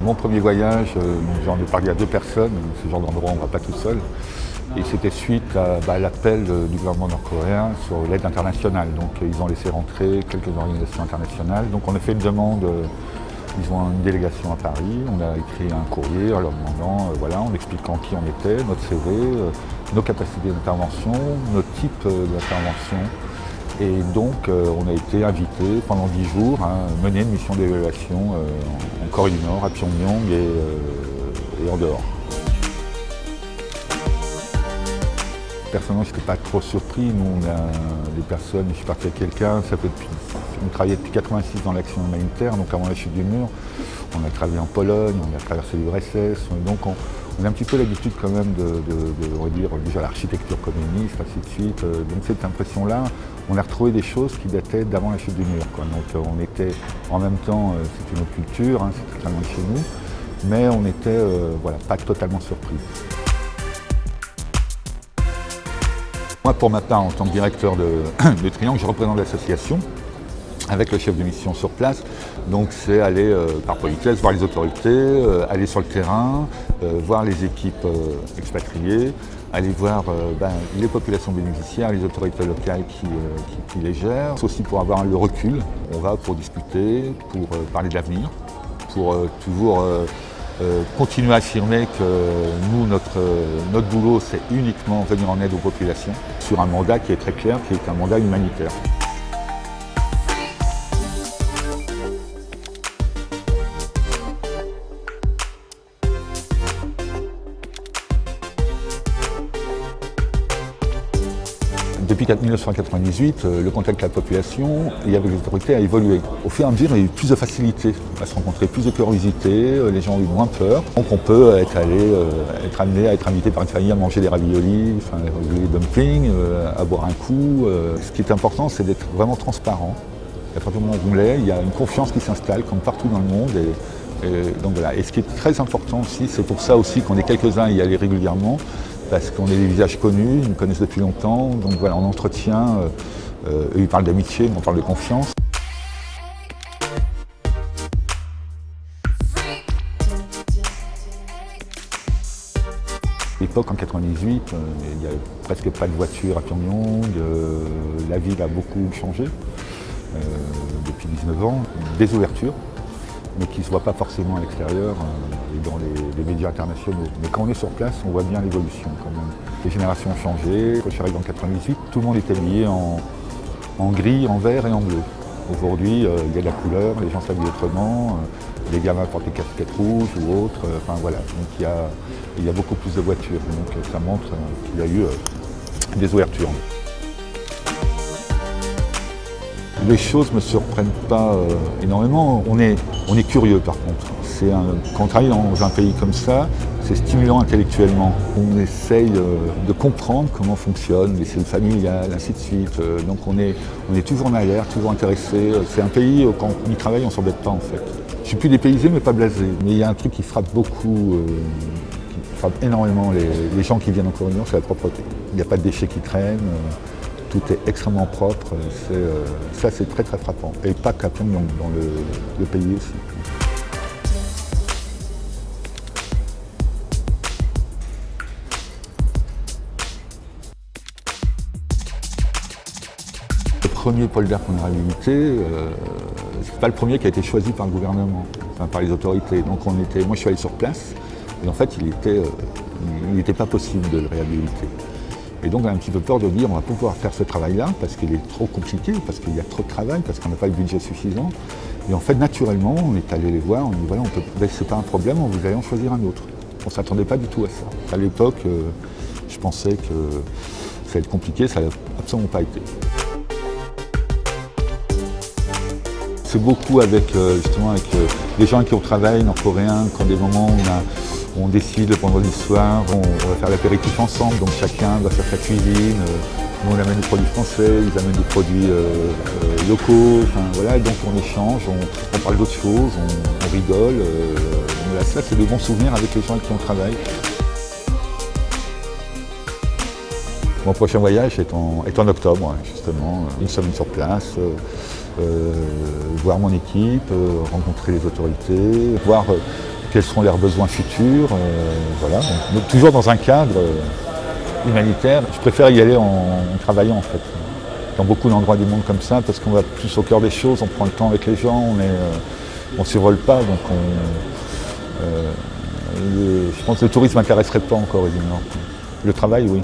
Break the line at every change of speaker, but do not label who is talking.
Mon premier voyage, j'en ai parlé à 2 personnes, ce genre d'endroit on ne va pas tout seul. Et c'était suite à l'appel du gouvernement nord-coréen sur l'aide internationale. Donc ils ont laissé rentrer quelques organisations internationales. Donc on a fait une demande, ils ont une délégation à Paris, on a écrit un courrier en leur demandant, voilà, en expliquant qui on était, notre CV, nos capacités d'intervention, notre type d'intervention. Et donc on a été invité pendant 10 jours à mener une mission d'évaluation en Corée du Nord, à Pyongyang et en dehors. Personnellement, je n'étais pas trop surpris. Nous, on a des personnes, je suis parti avec quelqu'un, on travaillait depuis 1986 dans l'action humanitaire, donc avant la chute du mur. On a travaillé en Pologne, on a traversé l'URSS, donc on a un petit peu l'habitude quand même on va dire, déjà l'architecture communiste, ainsi de suite. Donc cette impression-là, on a retrouvé des choses qui dataient d'avant la chute du mur, quoi. Donc on était, en même temps, c'est une autre culture, hein, c'est totalement chez nous, mais on n'était voilà, pas totalement surpris. Moi, pour ma part, en tant que directeur de Triangle, je représente l'association avec le chef de mission sur place. Donc c'est aller par politesse voir les autorités, aller sur le terrain, voir les équipes expatriées, aller voir les populations bénéficiaires, les autorités locales qui les gèrent. C'est aussi pour avoir le recul. On va pour discuter, pour parler de l'avenir, pour toujours continuer à affirmer que nous, notre boulot, c'est uniquement venir en aide aux populations sur un mandat qui est très clair, qui est un mandat humanitaire. Depuis 1998, le contact avec la population et avec les autorités a évolué. Au fur et à mesure, il y a eu plus de facilité à se rencontrer, plus de curiosité, les gens ont eu moins peur. Donc on peut être amené à être invité par une famille à manger des raviolis, des dumplings, à boire un coup. Ce qui est important, c'est d'être vraiment transparent. À partir du moment où on l'est, il y a une confiance qui s'installe, comme partout dans le monde. Donc voilà. Et ce qui est très important aussi, c'est pour ça aussi qu'on est quelques-uns à y aller régulièrement, parce qu'on est des visages connus, ils nous connaissent depuis longtemps, donc voilà, on entretient, eux ils parlent d'amitié, on parle de confiance. À l'époque, en 1998, il n'y a presque pas de voiture à Pyongyang, la ville a beaucoup changé depuis 19 ans, des ouvertures, mais qui ne se voient pas forcément à l'extérieur et dans les médias internationaux. Mais quand on est sur place, on voit bien l'évolution quand même. Les générations ont changé. Quand je suis arrivé en 1998, tout le monde est habillé en gris, en vert et en bleu. Aujourd'hui, il y a de la couleur, les gens s'habillent autrement, les gamins portent des casquettes rouges ou autres. Enfin voilà, donc il y a beaucoup plus de voitures. Donc ça montre qu'il y a eu des ouvertures. Les choses ne me surprennent pas énormément. On est curieux par contre. Quand on travaille dans un pays comme ça, c'est stimulant intellectuellement. On essaye de comprendre comment fonctionne les cellules familiales, ainsi de suite. Donc on est toujours en alerte, toujours intéressé. C'est un pays, quand on y travaille, on ne s'embête pas en fait. Je suis plus dépaysé mais pas blasé. Mais il y a un truc qui frappe beaucoup, qui frappe énormément les gens qui viennent en Corée du Nord, c'est la propreté. Il n'y a pas de déchets qui traînent. Tout est extrêmement propre, ça c'est très très frappant. Et pas qu'à Pyongyang, dans le pays aussi. Le premier polder qu'on a réhabilité, c'est pas le premier qui a été choisi par le gouvernement, enfin, par les autorités. Donc moi je suis allé sur place, et en fait il n'était pas possible de le réhabiliter. Et donc on a un petit peu peur de dire on va pas pouvoir faire ce travail-là parce qu'il est trop compliqué, parce qu'il y a trop de travail, parce qu'on n'a pas le budget suffisant. Et en fait, naturellement, on est allé les voir, on dit voilà, c'est pas un problème, vous allez en choisir un autre. On ne s'attendait pas du tout à ça. À l'époque, je pensais que ça allait être compliqué, ça n'a absolument pas été. C'est beaucoup avec justement avec les gens qui travaillent nord-coréens, quand des moments où on décide le vendredi soir, on va faire l'apéritif ensemble, donc chacun va faire sa cuisine. Nous on amène des produits français, ils amènent des produits locaux, enfin voilà, donc on échange, on parle d'autres choses, on rigole. Voilà, ça c'est de bons souvenirs avec les gens avec qui on travaille. Mon prochain voyage est en octobre, justement, une semaine sur place, voir mon équipe, rencontrer les autorités, voir quels seront leurs besoins futurs. Voilà. Donc, toujours dans un cadre humanitaire. Je préfère y aller en travaillant en fait. Dans beaucoup d'endroits du monde comme ça, parce qu'on va plus au cœur des choses, on prend le temps avec les gens, on ne survole pas. Donc je pense que le tourisme m'intéresserait pas encore, évidemment. Le travail, oui.